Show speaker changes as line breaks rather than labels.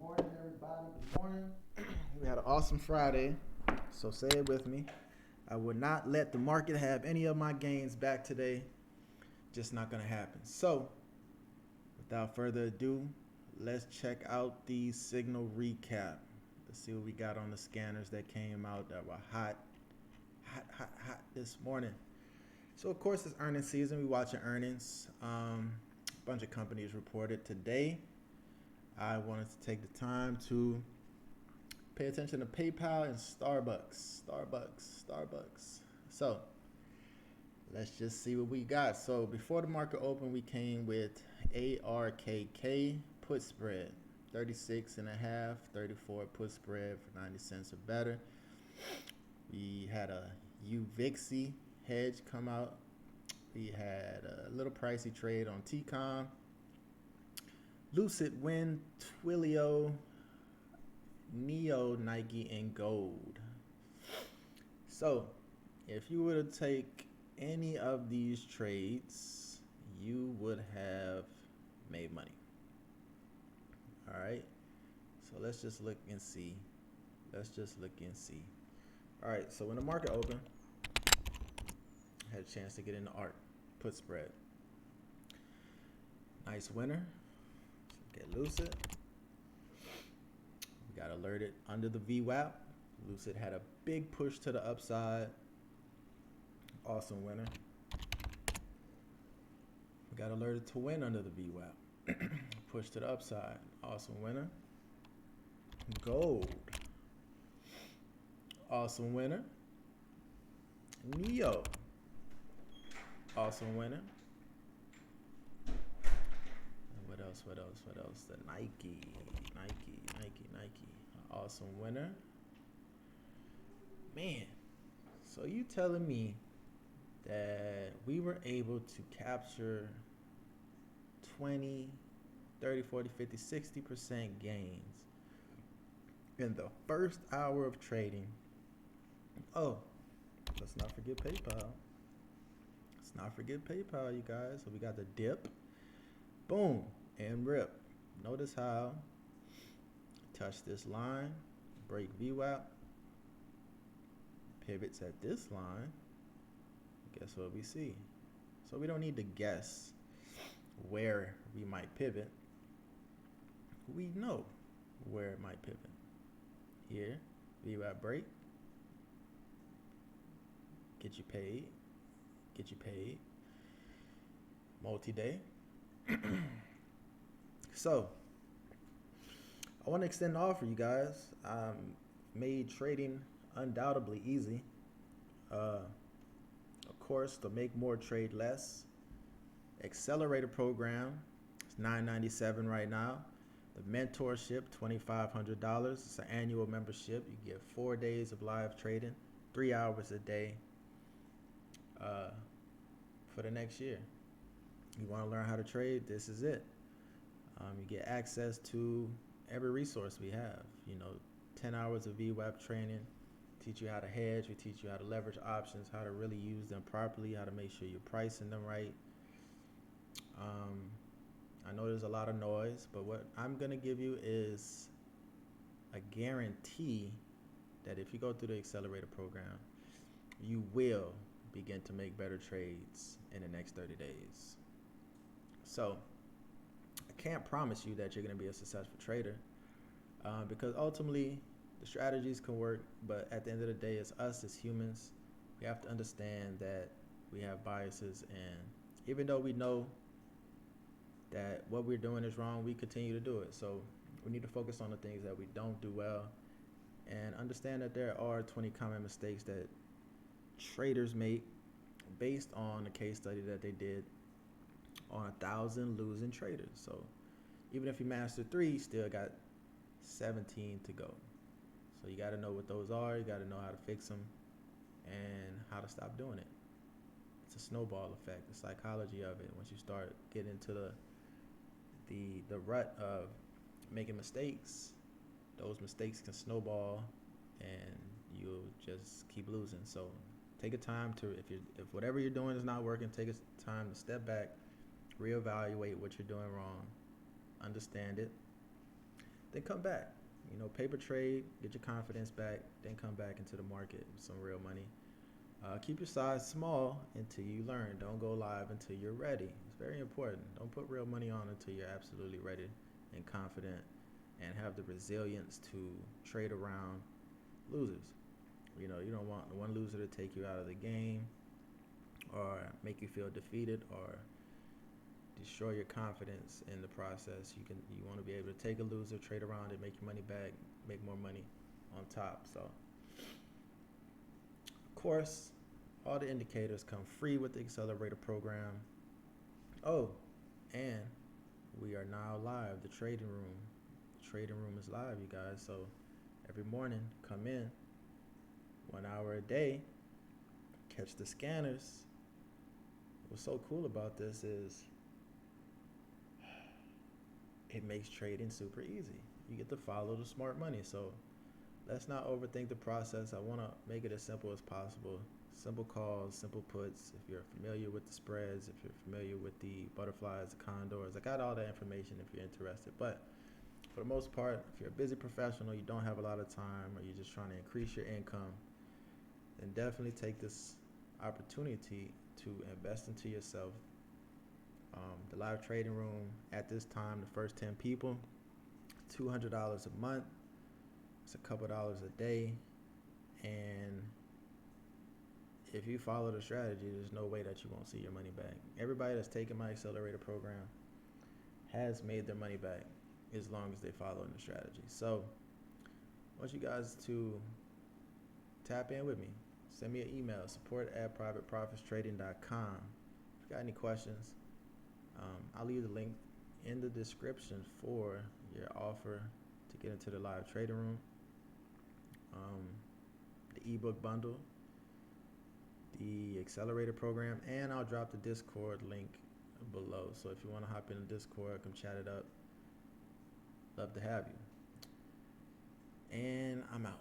Morning, everybody. Good morning. We had an awesome Friday, so say it with me. I would not let the market have any of my gains back today. Just not going to happen. So, without further ado, let's check out the signal recap. Let's see what we got on the scanners that came out that were hot this morning. So, of course, it's earnings season. We watching earnings. A bunch of companies reported today. I wanted to take the time to pay attention to PayPal and Starbucks. So let's just see what we got. So before the market opened, we came with ARKK put spread, 36 and a half, 34 put spread for 90 cents or better. We had a UVIXI hedge come out. We had a little pricey trade on TCOM. Lucid, Wind, Twilio, Neo, Nike, and Gold. So, if you were to take any of these trades, you would have made money. All right. So let's just look and see. All right. So when the market opened, I had a chance to get into ARK put spread. Nice winner. Get Lucid. We got alerted under the VWAP. Lucid had a big push to the upside. Awesome winner. We got alerted to win under the VWAP. Push to the upside. Awesome winner. Gold. Awesome winner. Neo. Awesome winner. What else? The Nike. Awesome winner. Man, so you telling me that we were able to capture 20, 30, 40, 50, 60% gains in the first hour of trading. Oh, let's not forget PayPal. You guys. So we got the dip. Boom. And rip. Notice how touch this line, break VWAP, pivots at this line. Guess what we see? So we don't need to guess where we might pivot. We know where it might pivot. Here, VWAP break. Get you paid. Multi-day. So, I want to extend the offer, you guys. Made trading undoubtedly easy. Of course, to make more, trade less. Accelerator program, it's $997 right now. The mentorship, $2,500. It's an annual membership. You get 4 days of live trading, 3 hours a day for the next year. You want to learn how to trade? This is it. You get access to every resource we have. 10 hours of VWAP training, teach you how to hedge, we teach you how to leverage options, how to really use them properly, how to make sure you're pricing them right. I know there's a lot of noise, but what I'm going to give you is a guarantee that if you go through the accelerator program, you will begin to make better trades in the next 30 days. So I can't promise you that you're going to be a successful trader because ultimately the strategies can work, but at the end of the day, it's us as humans. We have to understand that we have biases, and even though we know that what we're doing is wrong, we continue to do it. So we need to focus on the things that we don't do well and understand that there are 20 common mistakes that traders make based on the case study that they did on 1,000 losing traders. So even if you master 3, you still got 17 to go. So you got to know what those are. You got to know how to fix them and how to stop doing it. It's a snowball effect, the psychology of it. Once you start getting into the rut of making mistakes, those mistakes can snowball and you'll just keep losing. So take a time to, if whatever you're doing is not working, take a time to step back, reevaluate what you're doing wrong, understand it. then come back. Paper trade, get your confidence back, then come back into the market with some real money. Keep your size small until you learn. Don't go live until you're ready. It's very important. Don't put real money on until you're absolutely ready and confident and have the resilience to trade around losers. You don't want one loser to take you out of the game or make you feel defeated or destroy your confidence in the process. You want to be able to take a loser, trade around it, make your money back, make more money on top. So, of course, all the indicators come free with the accelerator program. Oh, and we are now live. The trading room. The trading room is live, you guys. So every morning, come in, 1 hour a day, catch the scanners. What's so cool about this is it makes trading super easy. You get to follow the smart money. So let's not overthink the process. I want to make it as simple as possible. Simple calls, simple puts. If you're familiar with the spreads, if you're familiar with the butterflies, the condors, I got all that information if you're interested. But for the most part, if you're a busy professional, you don't have a lot of time, or you're just trying to increase your income, then definitely take this opportunity to invest into yourself. The live trading room at this time, the first 10 people, $200 a month. It's a couple dollars a day. And if you follow the strategy, there's no way that you won't see your money back. Everybody that's taken my accelerator program has made their money back as long as they follow the strategy. So I want you guys to tap in with me. Send me an email, support@privateprofitstrading.com. If you got any questions, I'll leave the link in the description for your offer to get into the live trading room, the ebook bundle, the accelerator program, and I'll drop the Discord link below. So if you want to hop in the Discord, come chat it up. Love to have you. And I'm out.